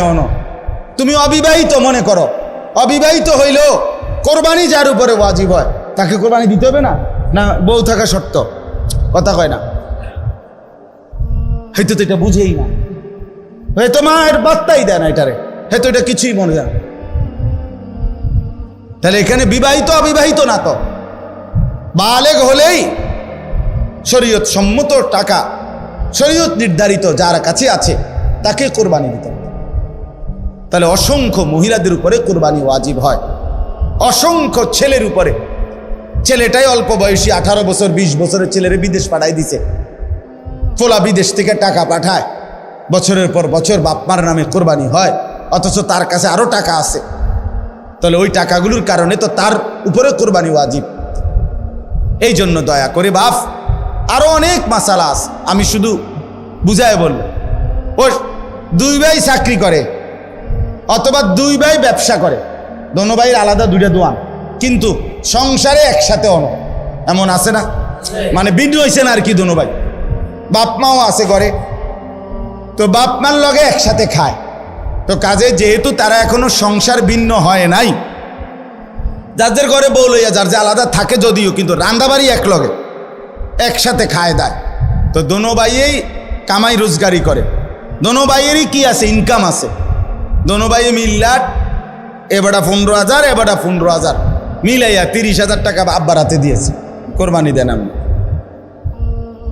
কেন হনো? তুমি অবিবাহিত মনে করো, অবিবাহিত হইলেও কোরবানি যার উপরে ওয়াজিব হয় তাকে কোরবানি দিতে হবে না? না বউ থাকা শর্ত? কথা কয় না, হয়তো তো এটা বুঝেই না, হয়তো মায়ের বার্তাই দেয় না এটারে, হয়তো এটা কিছুই মনে যায়। তাহলে এখানে বিবাহিত অবিবাহিত না, তো বালেগ হলেই শরীয়ত সম্মত টাকা, শরীয়ত নির্ধারিত যার কাছে আছে তাকে কোরবানি দিতে হবে। তাহলে অসংখ্য মহিলাদের উপরে কোরবানি ওয়াজিব হয়, অসংখ্য ছেলের উপরে। ছেলেটাই অল্প বয়সী 18 বছর 20 বছরের ছেলেরে বিদেশ পাঠাই দিছে, ফোলা বিদেশ থেকে টাকা পাঠায়, বছরের পর বছর বাপমার নামে কোরবানি হয়, অথচ তার কাছে আরো টাকা আছে। তাহলে ওই টাকাগুলোর কারণে তো তার উপরে কোরবানি ওয়াজিব। এই জন্য দয়া করে বাপ, আরো অনেক মাসালা আছে, আমি শুধু বুঝায় বলব। ও 2 ভাই চাকরি করে অথবা 2 ভাই ব্যবসা করে, দোনো ভাইয়ের আলাদা 2টা দোয়ান, কিন্তু সংসারে একসাথে অন, এমন আছে না? মানে ভিন্ন হয়েছে না আর কি, দোনো ভাই বাপ মাও আছে ঘরে, তো বাপ মার লগে একসাথে খায়। তো কাজে যেহেতু তারা এখনো সংসার ভিন্ন হয় নাই, যাদের ঘরে বউ লইয়া যার যে আলাদা থাকে যদিও, কিন্তু রান্দাবাড়ি এক লগে একসাথে খায় দেয়। তো দোনো ভাইয়েই কামাই রোজগারি করে, দোনো ভাইয়েরই কি আছে, ইনকাম আছে। দোনো ভাই মিল্লাট, এবারটা 15,000 এবারটা 15,000 মিলাইয়া 30,000 টাকা আব্বার হাতে দিয়েছে, কোরবানি দেন আমি।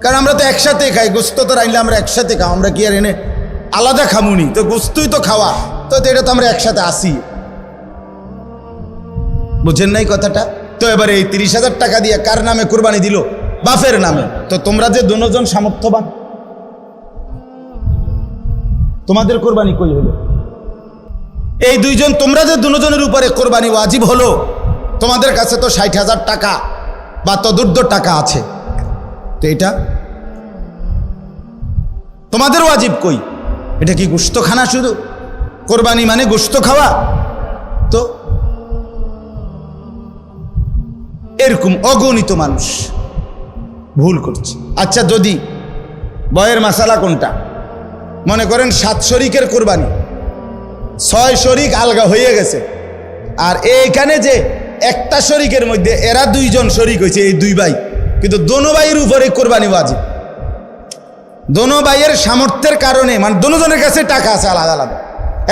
কারণ আমরা তো একসাথে খাই, গোস্ত তো রাইলে আমরা একসাথে খাও, আমরা কি আর এনে আলাদা খামুনি? তো গোস্তই তো খাওয়া, তো এটা তো আমরা একসাথে আসি, বুঝেন নাই কথাটা? তো এবারে এই 30,000 টাকা দিয়ে কার নামে কোরবানি দিল? বাপের নামে। তো তোমরা যে দুজন সামর্থ্যবান, তোমাদের কোরবানি কই হলো? এই 2 জন, তোমরা যে দুজনের উপরে কোরবানি ওয়াজিব হলো, তোমাদের কাছে তো 60,000 টাকা বা তদুর্ধ্ব টাকা আছে, তো এটা তোমাদের ওয়াজিব কই? এটা কি গোশত খানা? শুধু কোরবানি মানে গোশত খাওয়া? তো এরকম অগণিত মানুষ ভুল করছে। আচ্ছা, যদি বয়ের মাসালা কোনটা? মনে করেন 7 শরিকের কোরবানি, 6 শরিক আলগা হয়ে গেছে, আর এইখানে যে একটা শরিকের মধ্যে এরা 2 জন শরিক হয়েছে, এই 2 ভাই, কিন্তু দোনো ভাইয়ের উপরে কোরবানি ওয়াজিব। দোনো ভাইয়ের সামর্থ্যের কারণে, মানে দোনো জনের কাছে টাকা আছে আলাদা আলাদা,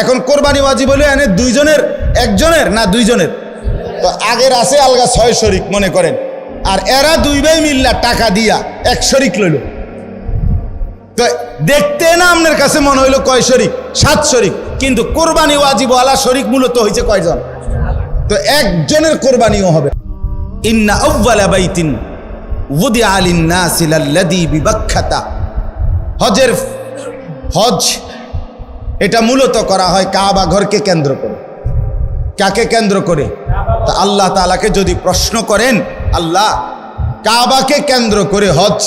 এখন কোরবানি ওয়াজিব হলে এনে 2 জনের, একজনের না 2 জনের, তো আগের আছে আলগা 6 শরিক মনে করেন, আর এরা 2 ভাই মিল্লা টাকা দিয়া 1 শরিক লইল। তো দেখতে না আপনার কাছে মনে হইলো কয় শরিক? 7 শরিক, কিন্তু কোরবানি ওয়াজিব আলা শরিক মূলত হয়েছে কয়জন? তো একজনের কোরবানিও হবে। ইন্না আউওয়ালা বাইতিন উদিআ লিন-নাসি লাল্লাযী বিবাক্কাতা, হজ এটা মূলত করা হয় কাবা ঘরকে কেন্দ্র করে। কাকে কেন্দ্র করে? তা আল্লাহ তাআলাকে যদি প্রশ্ন করেন, আল্লাহ কাবাকে কেন্দ্র করে হজ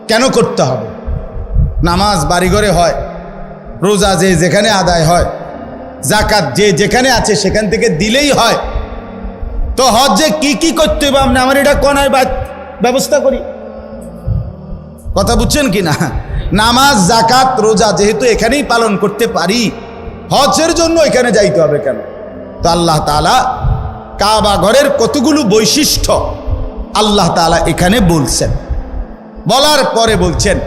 কেন করতে হবে? নামাজ বাড়িঘরে হয়, রোজা যে যেখানে আদায় হয়, জাকাত যে যেখানে আছে সেখান থেকে দিলেই হয়, তো হজে কি কি করতে হবে আপনি আমার এটা কোনায় ব্যবস্থা করি। কথা বুঝছেন কি না? নামাজ জাকাত রোজা যেহেতু এখানেই পালন করতে পারি, হজের জন্য এখানে যাইতে হবে কেন? তো আল্লাহ তাআলা কাবা ঘরের কতগুলো বৈশিষ্ট্য আল্লাহ তাআলা এখানে বলছেন, বলার পরে বলছেন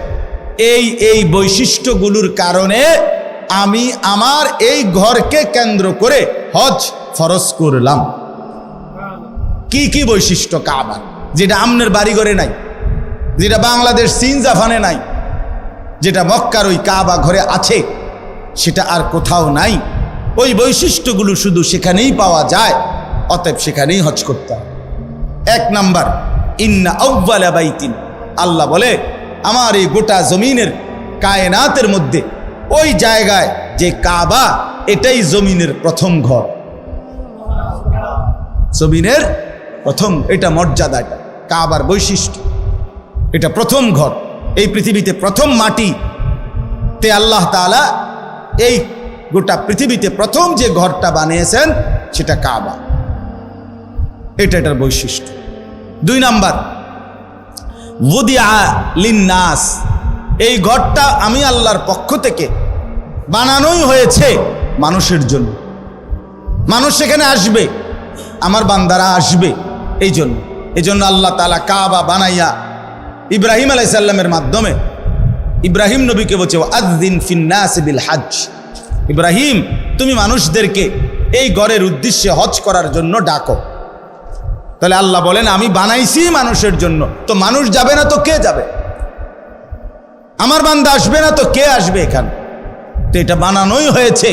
এই বৈশিষ্ট্যগুলোর কারণে আমি আমার এই ঘরকে কেন্দ্র করে হজ ফরজ করলাম। কি কি বৈশিষ্ট্য কাবা, যেটা আমনের বাড়ি ঘরে নাই, যেটা বাংলাদেশ চীন জাপানে নাই, যেটা মক্কার ওই কাবা ঘরে আছে, সেটা আর কোথাও নাই। ওই বৈশিষ্ট্যগুলো শুধু সেখানেই পাওয়া যায়, অতএব সেখানেই হজ করতে হবে। 1 নাম্বার, ইন্না আউওয়ালা বাইতিন, আল্লাহ বলে আমার এই গোটা জমিনের কায়নাতের মধ্যে ওই জায়গায় যে কাবা, এটাই জমিনের প্রথম ঘর, জমিনের প্রথম, এটা মর্যাদা, এটা কাবার বৈশিষ্ট্য, এটা প্রথম ঘর। এই পৃথিবীতে প্রথম মাটিতে আল্লাহ তাআলা এই গোটা পৃথিবীতে প্রথম যে ঘরটা বানিয়েছেন সেটা কাবা, এটা এটার বৈশিষ্ট্য। 2 নাম্বার, উদিআ লিন-নাস, এই ঘরটা আমি আল্লাহর পক্ষ থেকে বানানোই হয়েছে মানুষের জন্য। মানুষ সেখানে আসবে, আমার বান্দারা আসবে, এই জন্য আল্লাহ তাআলা কাবা বানাইয়া ইব্রাহিম আলাইহিস সালামের মাধ্যমে ইব্রাহিম নবীকে বলছে আযযিন ফিন্নাস বিল হজ, ইব্রাহিম তুমি মানুষদেরকে এই ঘরের উদ্দেশ্যে হজ করার জন্য ডাকো। তাহলে আল্লাহ বলেন আমি বানাইছি মানুষের জন্য, তো মানুষ যাবে না তো কে যাবে? আমার বান্দা আসবে না তো কে আসবে এখানে? তো এটা বানানোই হয়েছে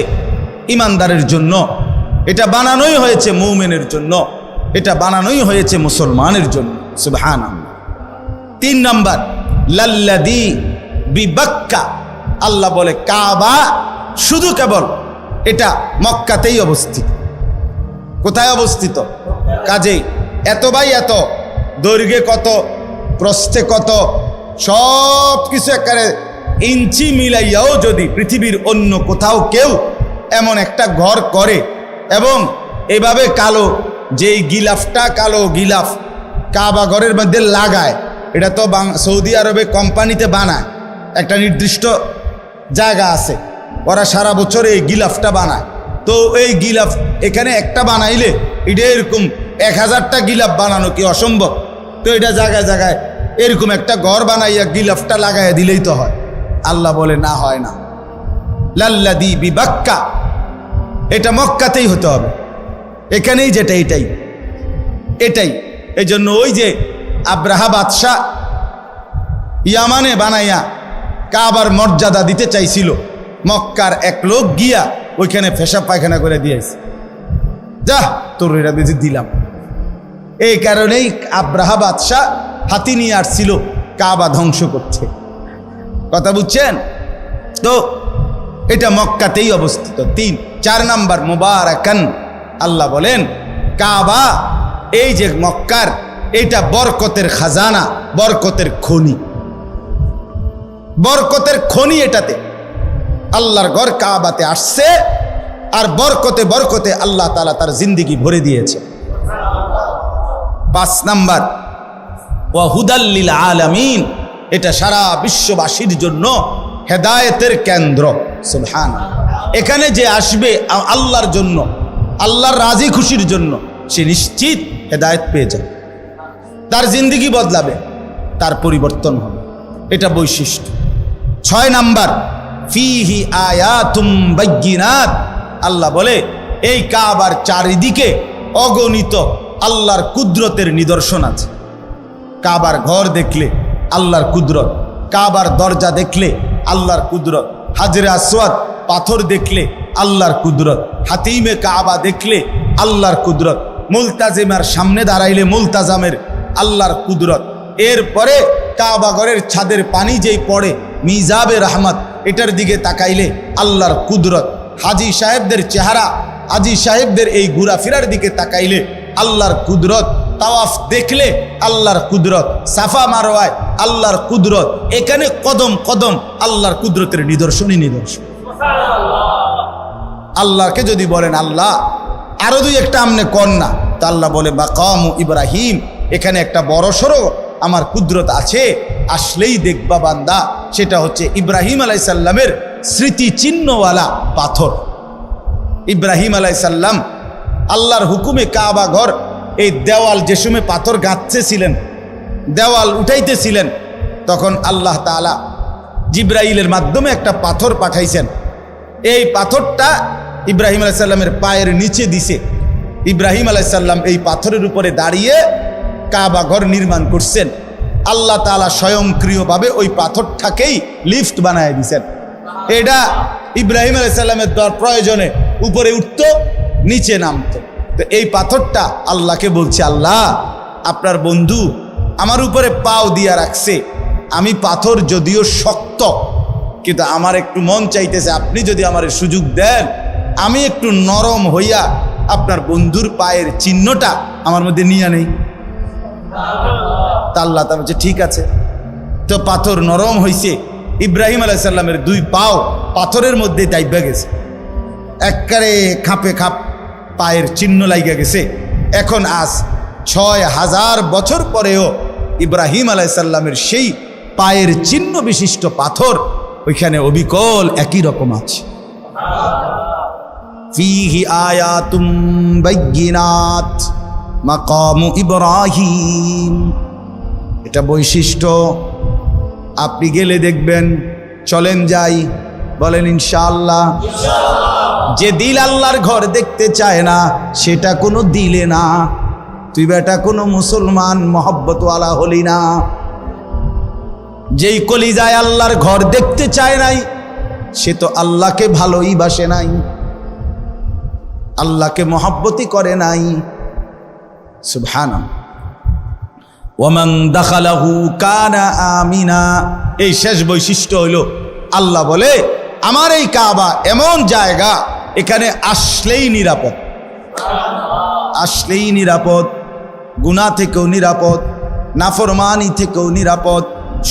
ইমানদারের জন্য, এটা বানানোই হয়েছে মুমিনের জন্য, এটা বানানোই হয়েছে মুসলমানের জন্য। সুবহানাল্লাহ। 3 নাম্বার লাল্লাযী বিবাক্কা, আল্লাহ বলে কাবা শুধু কেবল এটা মক্কাতেই অবস্থিত। কোথায় অবস্থিত? কাজেই এত বাই এত, দৈর্ঘ্যে কত, প্রস্থে কত, সব কিছু একেবারে ইঞ্চি মিলাইয়াও যদি পৃথিবীর অন্য কোথাও কেউ এমন একটা ঘর করে এবং এভাবে কালো, যেই গিলাফটা কালো গিলাফ কাবা ঘরের মধ্যে লাগায়, এটা তো সৌদি আরবে কোম্পানিতে বানায়, একটা নির্দিষ্ট জায়গা আছে, ওরা সারা বছর এই গিলাফটা বানায়। তো এই গিলাফ এখানে একটা বানাইলে এটা এরকম 1000টা গিলাফ বানানো কি অসম্ভব? তো এটা জায়গায় জায়গায় এরকম একটা ঘর বানাইয়া গিলাফটা লাগাইয়া দিলেই তো হয়। আল্লাহ বলে না, হয় না। লাল্লাযী বিবাক্কা, এটা মক্কাতেই হতে হবে, এখানেই যেটা এটাই। এই জন্য ওই যে আব্রাহা বাদশাহ ইয়ামানে বানাইয়া কাবার মর্যাদা দিতে চাইছিল, মক্কার এক লোক গিয়া ওইখানে পেশাব পায়খানা করে দিয়েছে, যা তোর এটা বেশি দিলাম। এই কারণেই আব্রাহা বাদশাহ হাতি নিয়ে আসছিল কাবা ধ্বংস করছে। কথা বুঝছেন তো? এটা মক্কাতেই অবস্থিত। 4 নাম্বার মুবারাকান, আল্লাহ বলেন কাবা এই যে মক্কার, এটা বরকতের খাজানা, বরকতের খনি, বরকতের খনি। এটাতে আল্লাহর ঘর কাবাতে আসছে, আর বরকতে বরকতে আল্লাহ তাআলা তার জিন্দেগি ভরে দিয়েছে। 5 নাম্বার ওয়া হুদাল লিল আলামিন, এটা সারা বিশ্ববাসীর জন্য হেদায়েতের কেন্দ্র। সুবহানাল্লাহ। এখানে যে আসবে আল্লাহর জন্য, আল্লাহর রাজি খুশির জন্য, সে নিশ্চিত হেদায়েত পেয়ে যাবে, তার জিন্দেগি বদলাবে, তার পরিবর্তন হবে, এটা বৈশিষ্ট্য। 6 নাম্বার ফিহি আয়াতুম বাইয়িনাত, আল্লাহ বলে এই কাবার চারিদিকে অগণিত আল্লাহর কুদরতের নিদর্শন আছে। কাবার ঘর দেখলে আল্লাহর কুদরত, কাবার দরজা দেখলে আল্লাহর কুদরত, হাজরে আসওয়াদ পাথর দেখলে আল্লাহর কুদরত, হাতিমে কাবা দেখলে আল্লাহর কুদরত, মুলতাজিমের সামনে দাঁড়াইলে মুলতাজামের আল্লাহর কুদরত। এরপরে কাবা ঘরের ছাদের পানি যেই পড়ে মিজাবে রহমত, এটার দিকে তাকাইলে আল্লাহর কুদরত। হাজি সাহেবদের চেহারা, হাজি সাহেবদের এই ঘোরাফেরার দিকে তাকাইলে আল্লাহর কুদরত। তাওয়াফ দেখলে আল্লাহর কুদরত, সাফা মারওয়ায় আল্লাহর কুদরত, এখানে কদম কদম আল্লাহর কুদরতের নিদর্শনই নিদর্শন। আল্লাহকে যদি বলেন আল্লাহ আরো 2-1টা আমনে কর না, তা আল্লাহ বলে মাকাম ইব্রাহিম, এখানে একটা বড় সড়ো আমার কুদরত আছে, আসলেই দেখবা বান্দা, সেটা হচ্ছে ইব্রাহিম আলাইহিস সালামের স্মৃতি চিহ্নওয়ালা পাথর। ইব্রাহিম আলাইহিস সালাম আল্লাহর হুকুমে কাবা ঘর এই দেওয়াল যে সময় পাথর গাঁথতেছিলেন, দেওয়াল উঠাইতেছিলেন, তখন আল্লাহ তাআলা জিব্রাইলের মাধ্যমে একটা পাথর পাঠাইছেন। এই পাথরটা ইব্রাহিম আলাইহিস সালামের পায়ের নিচে দিছে। ইব্রাহিম আলাইহিস সালাম এই পাথরের উপরে দাঁড়িয়ে কাবা ঘর নির্মাণ করছেন। আল্লাহ তাআলা স্বয়ংক্রিয়ভাবে ওই পাথরটাকেই লিফট বানায় দিয়েছেন। এটা ইব্রাহিম আলাইহিস সালামের প্রয়োজনে উপরে উঠতো, নিচে নামতো। তো এই পাথরটা আল্লাহকে বলছে, আল্লাহ আপনার বন্ধু আমার উপরে পাও দিয়া রাখছে, আমি পাথর যদিও শক্ত, কিন্তু আমার একটু মন চাইতেছে আপনি যদি আমার সুযোগ দেন, আমি একটু নরম হইয়া আপনার বন্ধুর পায়ের চিহ্নটা আমার মধ্যে নিয়ে নেই। তা আল্লাহ তা বলছে ঠিক আছে। তো পাথর নরম হইছে, ইব্রাহিম আলাইহিস সালামের 2 পাও পাথরের মধ্যে দাইবা গেছে, একবারে খাপে খাপ পায়ের চিহ্ন লাগিয়া গেছে। এখন আজ 6000 বছর পরেও ইব্রাহিম আলাইহিস সালামের সেই পায়ের চিহ্ন বিশিষ্ট পাথর ওইখানে অবিকল একই রকম আছে। ফীহি আয়াতুম বাইয়িনাত মাকামু ইব্রাহিম। এটা বৈশিষ্ট্য। আপনি গেলে দেখবেন। চলেন যাই, বলেন ইনশাআল্লাহ। যে দিল আল্লাহর ঘর দেখতে চায় না সেটা কোনো দিলে না। তুই বেটা কোনো মুসলমান মহব্বতওয়ালা হলি না। যেই কলিজায় আল্লাহর ঘর দেখতে চায় নাই সে তো আল্লাহকে ভালোই বাসে নাই, আল্লাহকে মহব্বতই করে নাই। সুবহানাল্লাহ। ওয়ামান দাখালাহু কানা আমিনা। এই শেষ বৈশিষ্ট্য হলো আল্লাহ বলে আমার এই কাবা এমন জায়গা, এখানে আসলেই নিরাপদ, আসলেই নিরাপদ, গুনাহ থেকেও নিরাপদ, নাফরমানি থেকেও নিরাপদ,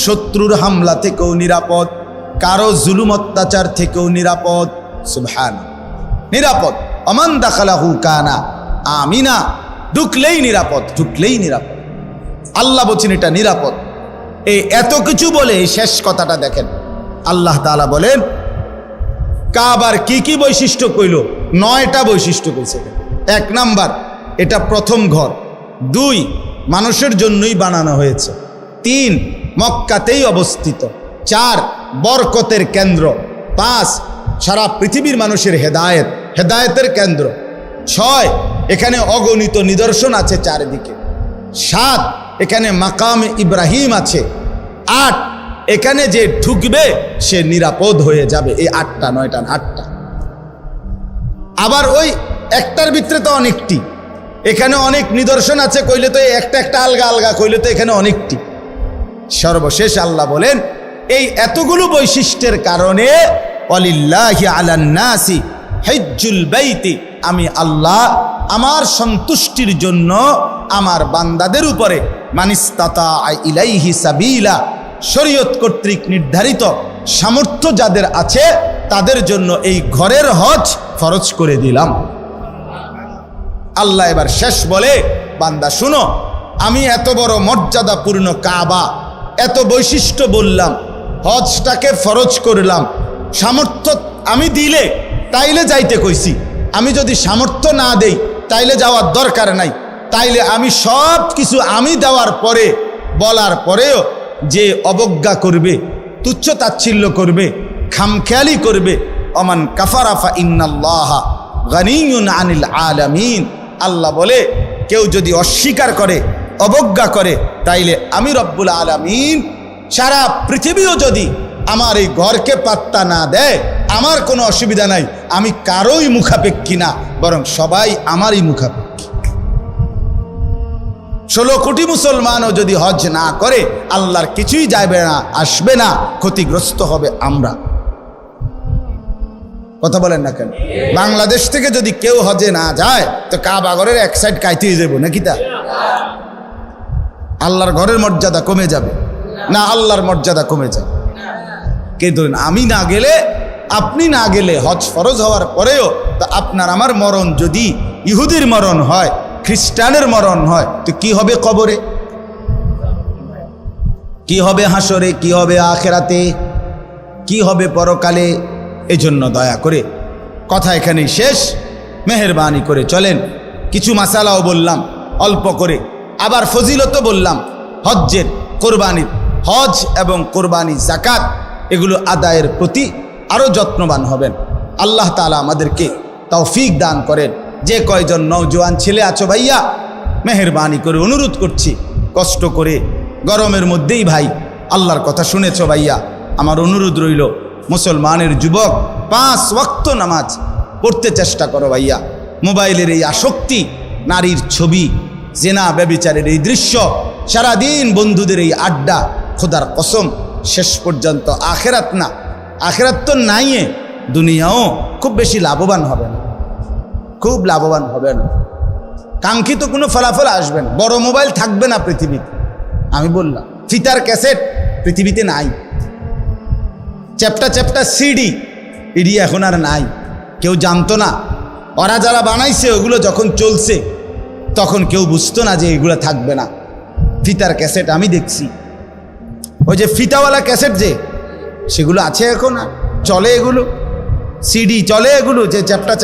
শত্রুর হামলা থেকেও নিরাপদ, কারো জুলুম অত্যাচার থেকেও নিরাপদ। সুবহানাল্লাহ, নিরাপদ। ওমান দাখালাহু কানা আমিনা, ঢুকলেই নিরাপদ, ঢুকলেই নিরাপদ। আল্লাহ বলছেন এটা নিরাপদ। এই এত কিছু বলে শেষ কথাটা দেখেন, আল্লাহ তাআলা বলেন কাবার কি কি বৈশিষ্ট্য কইল? 9টা বৈশিষ্ট্য কইছে। 1 নাম্বার, এটা প্রথম ঘর। 2, মানুষের জন্যই বানানো হয়েছে। 3, মক্কাতেই অবস্থিত। 4, বরকতের কেন্দ্র। 5, সারা পৃথিবীর মানুষের হেদায়েতের কেন্দ্র। 6, এখানে অগণিত নিদর্শন আছে চারিদিকে। 7, এখানে মাকাম ইব্রাহিম আছে। 8, এখানে যে ঢুকবে সে নিরাপদ হয়ে যাবে। এই 8টা 9টা 8টা। আবার ওই একটার ভিতরে তো অনেকটি, এখানে অনেক নিদর্শন আছে কইলে তো একটা একটা আলগা আলগা কইলে তো এখানে অনেকটি। সর্বশেষ আল্লাহ বলেন এই এতগুলো বৈশিষ্ট্যের কারণে ওয়ালিল্লাহি আলান নাসি হিজ্জুল বাইতি, আমি আল্লাহ আমার সন্তুষ্টির জন্য আমার বান্দাদের উপরে মানিস্তাতা ইলাইহি সাবিলা, শরীয়ত কর্তৃক নির্ধারিত সামর্থ্য যাদের আছে তাদের জন্য এই ঘরের হজ ফরজ করে দিলাম। আল্লাহ এবার শেষ বলে বান্দা শুনো, আমি এত বড় মর্যাদাপূর্ণ কাবা, এত বৈশিষ্ট্য বললাম, হজটাকে ফরজ করলাম। সামর্থ্য আমি দিলে তাইলে যাইতে কইছি, আমি যদি সামর্থ্য না দেই তাইলে যাওয়ার দরকার নাই। তাইলে আমি সব কিছু আমি দেওয়ার পরে বলার পরেও যে অবজ্ঞা করবে, তুচ্ছ তাচ্ছিল্য করবে, খামখেয়ালি করবে, অমান কাফারা ফা ইন্নাল্লাহা গানিয়ুন আনিল আলামিন, আল্লাহ বলে কেউ যদি অস্বীকার করে, অবজ্ঞা করে, তাইলে আমি রব্বুল আলামিন সারা পৃথিবীও যদি আমার এই ঘরকে পাত্তা না দেয় আমার কোনো অসুবিধা নাই, আমি কারোই মুখাপেক্ষী না, বরং সবাই আমারই মুখাপেক্ষী। 16 কোটি মুসলমানও যদি হজ না করে আল্লাহর কিছুই যাবে না, আসবে না, ক্ষতিগ্রস্ত হবে আমরা। কথা বলেন না কেন? বাংলাদেশ থেকে যদি কেউ হজে না যায় তো কাবা ঘরের এক সাইড কাইতেই যাবো নাকি? তা আল্লাহর ঘরের মর্যাদা কমে যাবে না? আল্লাহর মর্যাদা কমে যাবে। কে ধরেন আমি না গেলে, আপনি না গেলে, হজ ফরজ হওয়ার পরেও তা আপনার আমার মরণ যদি ইহুদির মরণ হয়, খ্রিস্টানের মরণ হয়, তো কি হবে কবরে, কি হবে হাসরে, কি হবে আখেরাতে, কি হবে পরকালে? এজন্য দয়া করে কথা এখানেই শেষ। মেহেরবানি করে চলেন, কিছু মাসালাও বললাম অল্প করে, আবার ফজিলতও বললাম হজ্জের, কোরবানির। হজ এবং কোরবানি, যাকাত এগুলো আদায়ের প্রতি আরও যত্নবান হবেন। আল্লাহ তাআলা আমাদেরকে তৌফিক দান করেন। যে কয়জন নওজোয়ান ছেলে আছো ভাইয়া, মেহেরবানি করে অনুরোধ করছি, কষ্ট করে গরমের মধ্যেই ভাই আল্লাহর কথা শুনেছ ভাইয়া, আমার অনুরোধ রইল মুসলমানের যুবক 5 ওয়াক্ত নামাজ পড়তে চেষ্টা করো ভাইয়া। মোবাইলের এই আসক্তি, নারীর ছবি, জেনা ব্যভিচারের এই দৃশ্য, সারাদিন বন্ধুদের এই আড্ডা, খোদার কসম শেষ পর্যন্ত আখেরাত না, আখেরাত তো নাইয়ে, দুনিয়াও খুব বেশি লাভবান হবে না, খুব লাভবান হবে না। কাঙ্ক্ষিত কোনো ফলাফল আসবে না। বড় মোবাইল থাকবে না পৃথিবীতে, আমি বললাম। ফিতার ক্যাসেট পৃথিবীতে নাই, চ্যাপ্টা চ্যাপ্টা সিডি ইডি এখন আর নাই, কেউ জানতো না। ওরা যারা বানাইছে ওগুলো যখন চলছে তখন কেউ বুঝতো না যে এগুলো থাকবে না। ফিতার ক্যাসেট আমি দেখছি, ওই যে ফিতাওয়ালা ক্যাসেট যে, সেগুলো আছে এখন, চলে এগুলো। সিডি চলে এগুলো যে চ্যাপ্টা